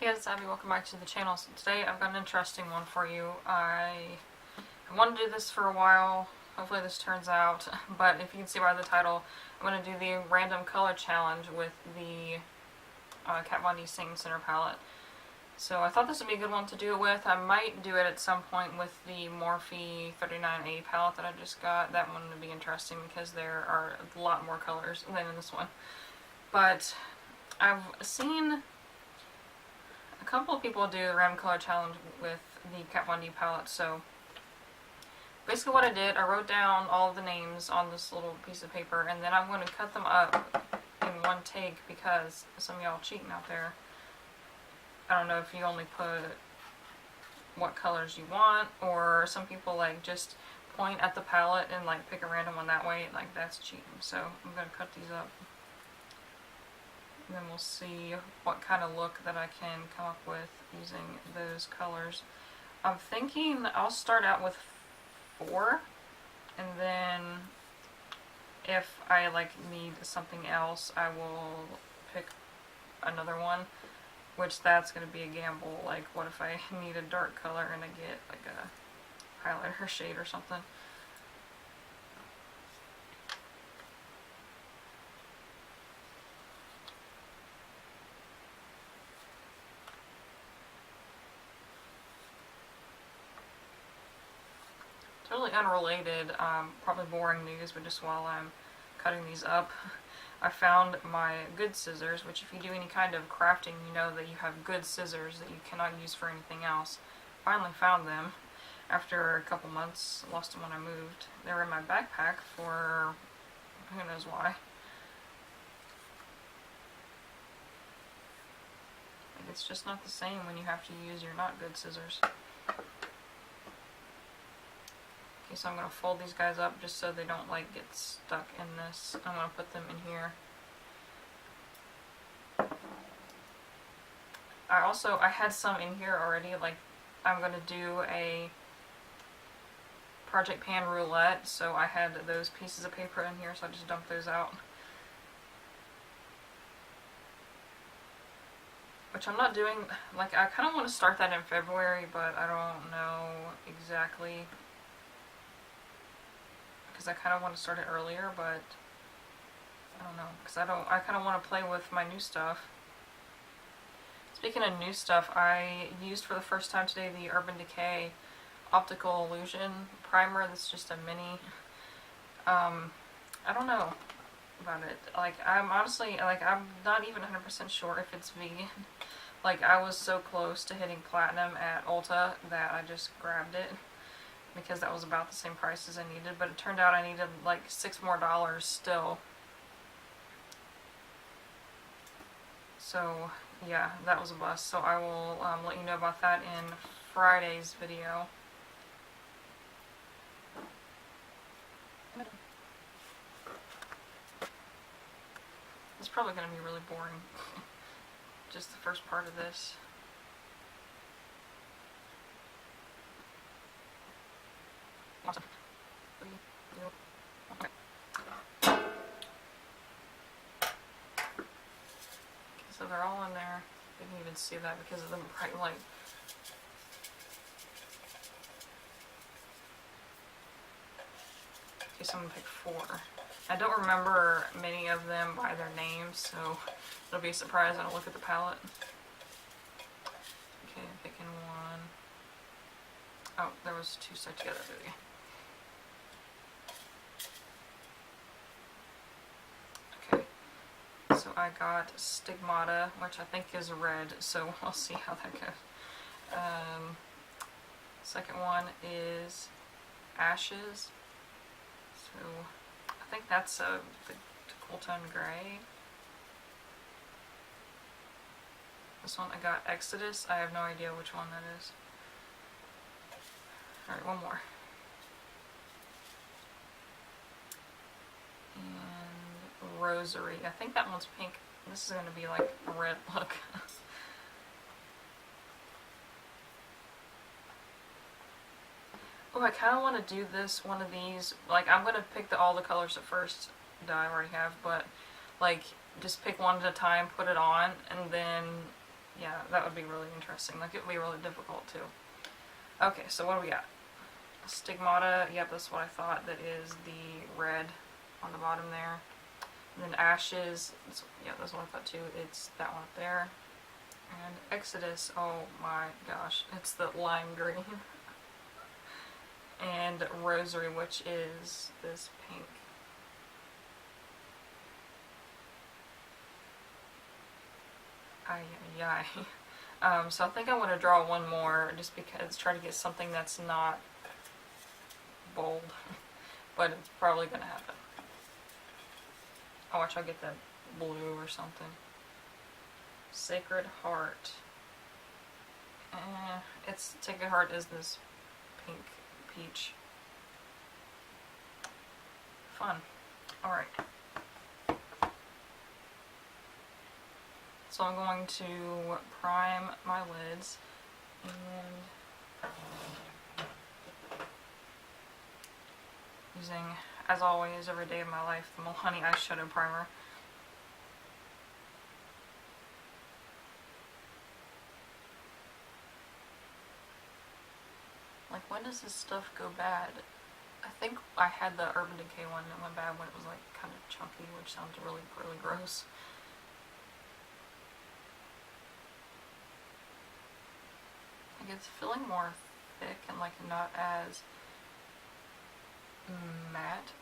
Hey guys, it's Abby. Welcome back to the channel. So today I've got an interesting one for you. I wanted to do this for a while. Hopefully this turns out. But if you can see by the title, I'm going to do the random color challenge with the Kat Von D Saint Center palette. So I thought this would be a good one to do it with. I might do it at some point with the Morphe 39A palette that I just got. That one would be interesting because there are a lot more colors than in this one. But I've seen a couple of people do the random color challenge with the Kat Von D palette. So basically what I did, I wrote down all of the names on this little piece of paper, and then I'm going to cut them up in one take because some of y'all cheating out there. I don't know if you only put what colors you want, or some people like just point at the palette and like pick a random one that way. Like, that's cheating. So I'm going to cut these up, and then we'll see what kind of look that I can come up with using those colors. I'm thinking I'll start out with 4, and then if I like need something else, I will pick another one, which that's going to be a gamble. Like, what if I need a dark color and I get like a highlighter shade or something? Totally unrelated, probably boring news, but just while I'm cutting these up, I found my good scissors, which if you do any kind of crafting, you know that you have good scissors that you cannot use for anything else. Finally found them after a couple months. Lost them when I moved. They were in my backpack for who knows why. Like, it's just not the same when you have to use your not good scissors. So I'm going to fold these guys up just so they don't like get stuck in this. I'm going to put them in here. I had some in here already. Like, I'm going to do a project pan roulette, so I had those pieces of paper in here, so I just dumped those out. Which I'm not doing, like, I kind of want to start that in February, but I don't know exactly, because I kind of want to start it earlier, but I don't know, because I kind of want to play with my new stuff. Speaking of new stuff, I used for the first time today the Urban Decay Optical Illusion primer. This is just a mini. I don't know about it. Like, I'm honestly, like, I'm not even 100% sure if it's vegan. Like, I was so close to hitting platinum at Ulta that I just grabbed it, because that was about the same price as I needed, but it turned out I needed like $6 more still. So yeah, that was a bust. So I will let you know about that in Friday's video. It's probably going to be really boring. Just the first part of this. Awesome. 3, 2, 1. Okay, so they're all in there. You can even see that because of the bright light. Okay, so I'm going to pick 4. I don't remember many of them by their names, so it'll be a surprise when I look at the palette. Okay, I'm picking 1. Oh, there was 2 stuck together. Okay, so I got Stigmata, which I think is red, so we'll see how that goes. Second one is Ashes, so I think that's the cool tone gray. This one I got Exodus. I have no idea which one that is. Alright, one more. And Rosary. I think that one's pink. This is going to be like a red look. Oh, I kind of want to do one of these. Like, I'm going to pick all the colors at first that I already have, but like, just pick one at a time, put it on, and then yeah, that would be really interesting. Like, it would be really difficult too. Okay, so what do we got? Stigmata, yep, that's what I thought. That is the red on the bottom there. And then Ashes, yeah, that's what I thought too. It's that one up there. And Exodus, oh my gosh, it's the lime green. And Rosary, which is this pink. So I think I'm going to draw one more just because, try to get something that's not bold, but it's probably going to happen. Oh, watch, I'll get that blue or something. Sacred Heart. It's Sacred Heart is this pink peach. Fun. Alright. So I'm going to prime my lids and using, as always, every day of my life, the Milani eyeshadow primer. Like, when does this stuff go bad? I think I had the Urban Decay one that went bad when it was like kind of chunky, which sounds really, really gross. Like, it's feeling more thick and like not as matte.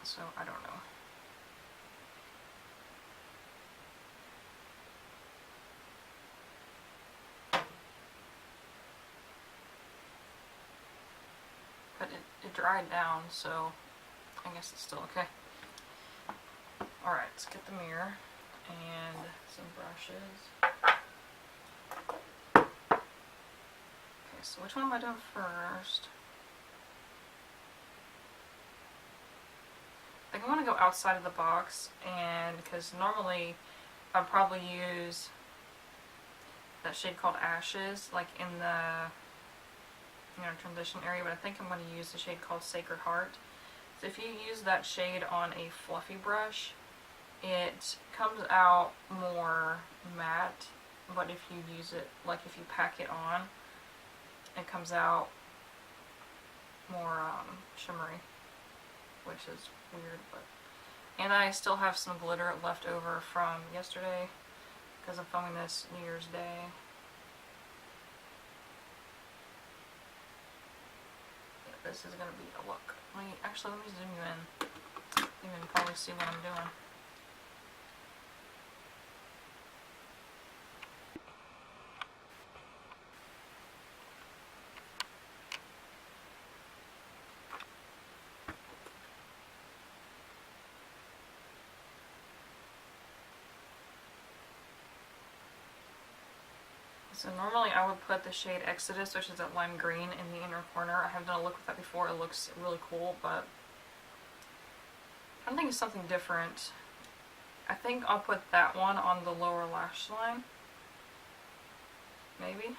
So I don't know. But it dried down, so I guess it's still okay. Alright, let's get the mirror and some brushes. Okay, so which one am I doing first? I think I want to go outside of the box, and because normally I'd probably use that shade called Ashes, like in the transition area, but I think I'm going to use the shade called Sacred Heart. So if you use that shade on a fluffy brush, it comes out more matte, but if you use it, like if you pack it on, it comes out more shimmery, which is weird. But and I still have some glitter left over from yesterday because I'm filming this New Year's Day. This is going to be a look. Let me zoom you in. You can probably see what I'm doing. So normally I would put the shade Exodus, which is that lime green, in the inner corner. I have done a look with that before. It looks really cool, but I'm thinking something different. I think I'll put that one on the lower lash line. Maybe.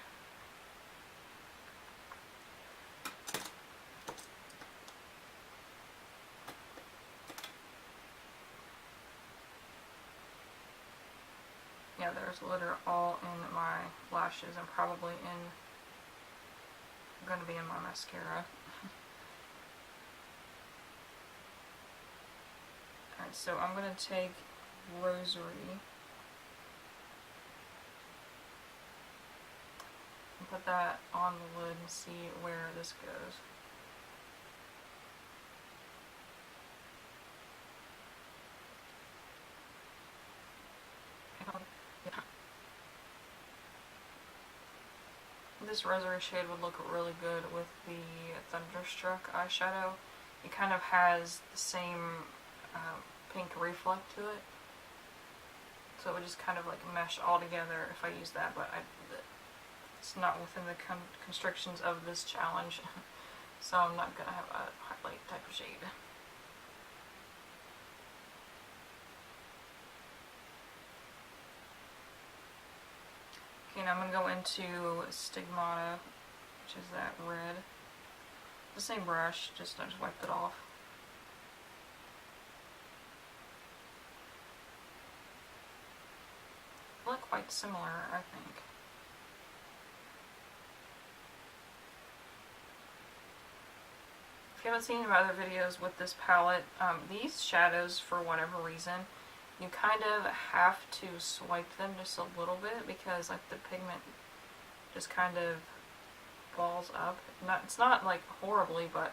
Yeah, there's glitter all in my lashes and probably going to be in my mascara. Alright, so I'm going to take Rosary and put that on the lid and see where this goes. This Rosary shade would look really good with the Thunderstruck eyeshadow. It kind of has the same pink reflect to it, so it would just kind of like mesh all together if I use that, but it's not within the constrictions of this challenge, so I'm not going to have a highlight type of shade. Okay, now I'm going to go into Stigmata, which is that red. The same brush, I just wiped it off. I feel like quite similar, I think. If you haven't seen my other videos with this palette, these shadows, for whatever reason, you kind of have to swipe them just a little bit because like the pigment just kind of balls up. It's not like horribly, but,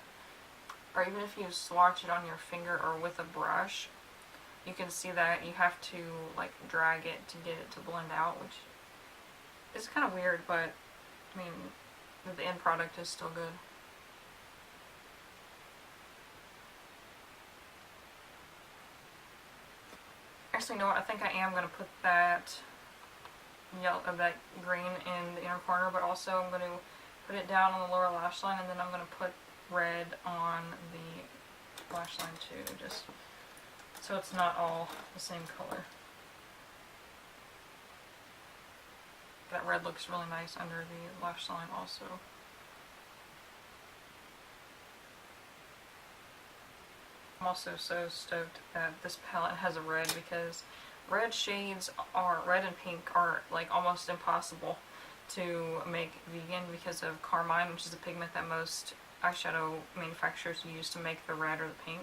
or even if you swatch it on your finger or with a brush, you can see that you have to like drag it to get it to blend out, which is kind of weird, but I mean, the end product is still good. Actually, you know what? I think I am going to put that yellow, that green in the inner corner, but also I'm going to put it down on the lower lash line, and then I'm going to put red on the lash line too, just so it's not all the same color. That red looks really nice under the lash line also. I'm also so stoked that this palette has a red, because red shades are, red and pink are like almost impossible to make vegan because of carmine, which is a pigment that most eyeshadow manufacturers use to make the red or the pink.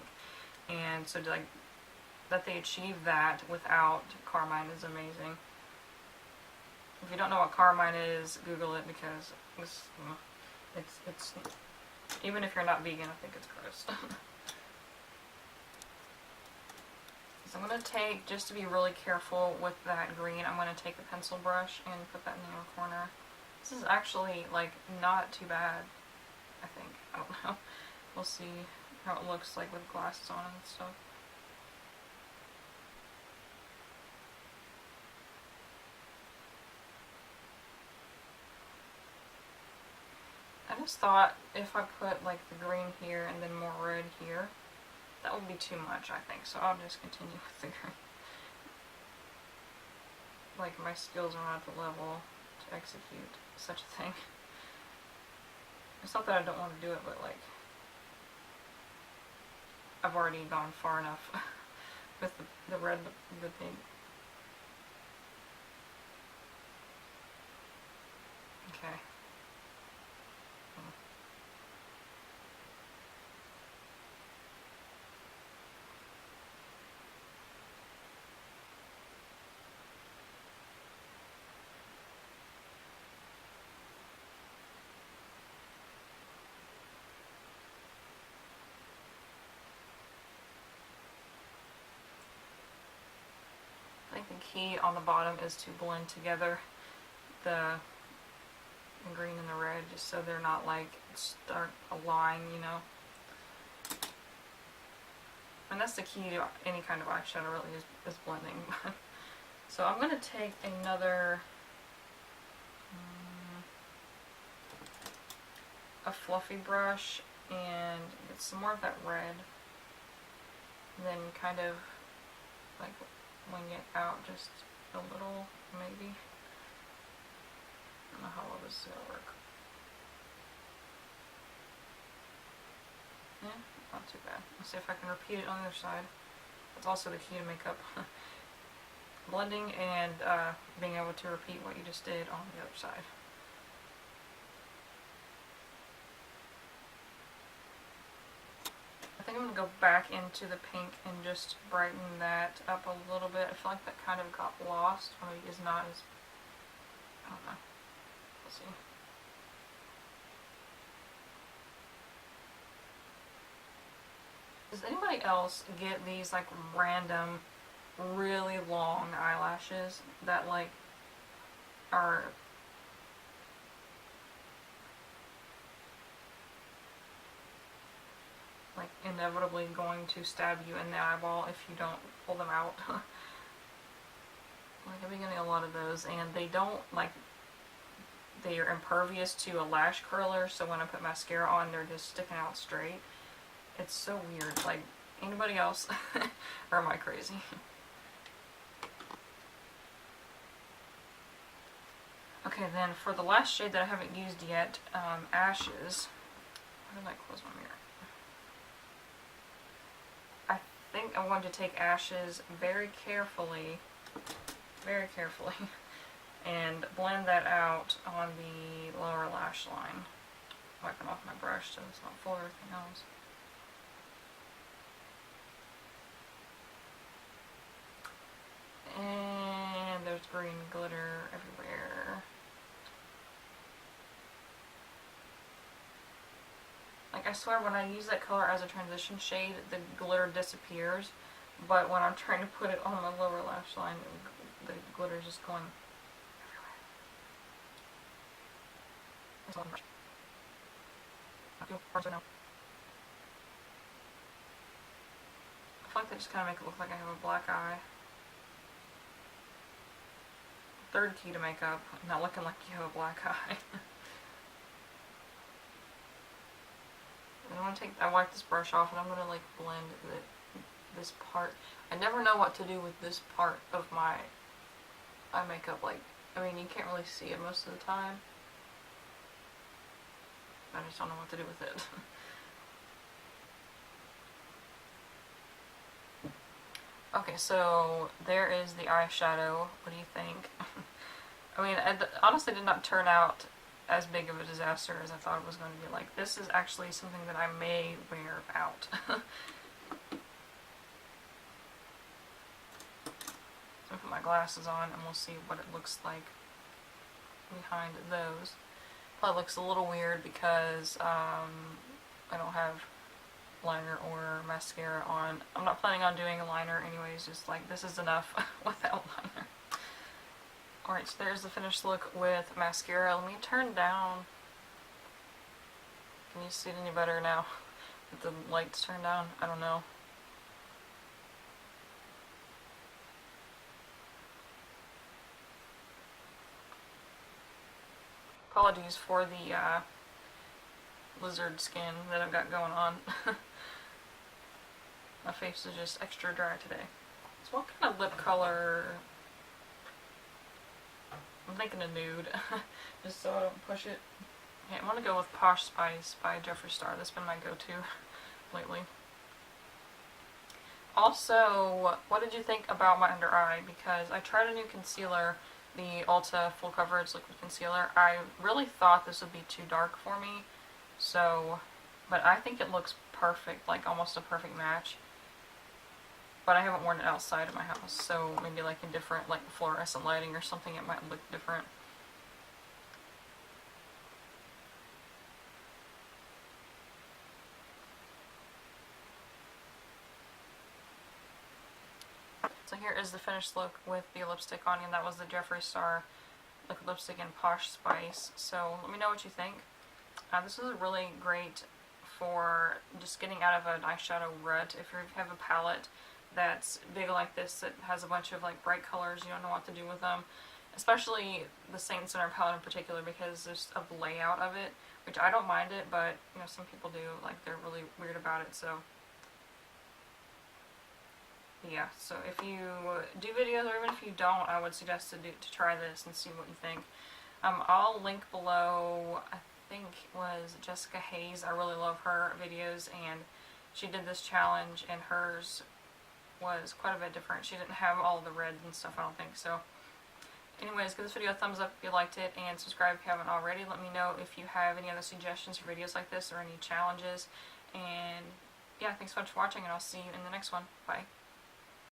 And so like that they achieve that without carmine is amazing. If you don't know what carmine is, Google it, because it's even if you're not vegan, I think it's gross. So I'm going to take, just to be really careful with that green, I'm going to take a pencil brush and put that in the inner corner. This is actually like not too bad, I think. I don't know. We'll see how it looks like with glasses on and stuff. I just thought if I put like the green here and then more red here, that would be too much, I think, so I'll just continue with the green. Like, my skills are not at the level to execute such a thing. It's not that I don't want to do it, but like, I've already gone far enough with the red, the pink. Okay. I think the key on the bottom is to blend together the green and the red, just so they're not like start a line, you know. And that's the key to any kind of eyeshadow, really, is blending. So I'm going to take another a fluffy brush and get some more of that red, and then kind of like wing it out just a little, maybe. I don't know how well this is going to work. Yeah, not too bad. Let's see if I can repeat it on the other side. That's also the key to makeup. Blending and being able to repeat what you just did on the other side. I think I'm going to go back into the pink and just brighten that up a little bit. I feel like that kind of got lost, or maybe is not as, I don't know. We'll see. Does anybody else get these like random, really long eyelashes that like are like inevitably going to stab you in the eyeball if you don't pull them out? Like, I've been getting a lot of those, and they don't, like, they are impervious to a lash curler, so when I put mascara on, they're just sticking out straight. It's so weird. Like, anybody else? Or am I crazy? Okay, then for the last shade that I haven't used yet, Ashes. Why did I close my mirror? I think I'm going to take Ashes very carefully, and blend that out on the lower lash line. Wiping off my brush so it's not full of everything else. And there's green glitter everywhere. Like, I swear when I use that color as a transition shade, the glitter disappears. But when I'm trying to put it on my lower lash line, the glitter is just going everywhere. I feel right now. I feel like they just kind of make it look like I have a black eye. Third key to makeup, not looking like you have a black eye. I wipe this brush off and I'm gonna like blend this part. I never know what to do with this part of my eye makeup. Like, I mean, you can't really see it most of the time. I just don't know what to do with it. Okay, so there is the eyeshadow. What do you think? I mean, it honestly did not turn out as big of a disaster as I thought it was going to be. Like, this is actually something that I may wear out. So I'll put my glasses on and we'll see what it looks like behind those. Probably looks a little weird because I don't have liner or mascara on. I'm not planning on doing a liner anyways, just like this is enough without liner. Alright, so there's the finished look with mascara. Let me turn down. Can you see it any better now? With the lights turned down? I don't know. Apologies for the lizard skin that I've got going on. My face is just extra dry today. So what kind of lip color? I'm thinking a nude, just so I don't push it. Okay, I'm gonna go with Posh Spice by Jeffree Star. That's been my go-to lately. Also, what did you think about my under eye? Because I tried a new concealer, the Ulta Full Coverage Liquid Concealer. I really thought this would be too dark for me, so, but I think it looks perfect, like almost a perfect match. But I haven't worn it outside of my house, so maybe like in different, like fluorescent lighting or something, it might look different. So here is the finished look with the lipstick on, and that was the Jeffree Star liquid lipstick in Posh Spice. So let me know what you think. This is really great for just getting out of an eyeshadow rut. If you have a palette that's big like this that has a bunch of like bright colors, you don't know what to do with them, especially the Saint Center palette in particular, because there's a layout of it, which I don't mind it, but you know, some people do, like they're really weird about it. So yeah, so if you do videos, or even if you don't, I would suggest to try this and see what you think. I'll link below, I think it was Jessica Hayes. I really love her videos, and she did this challenge, and hers was quite a bit different. She didn't have all the reds and stuff, I don't think. So anyways, give this video a thumbs up if you liked it, and subscribe if you haven't already. Let me know if you have any other suggestions for videos like this or any challenges. And yeah, thanks so much for watching, and I'll see you in the next one. Bye.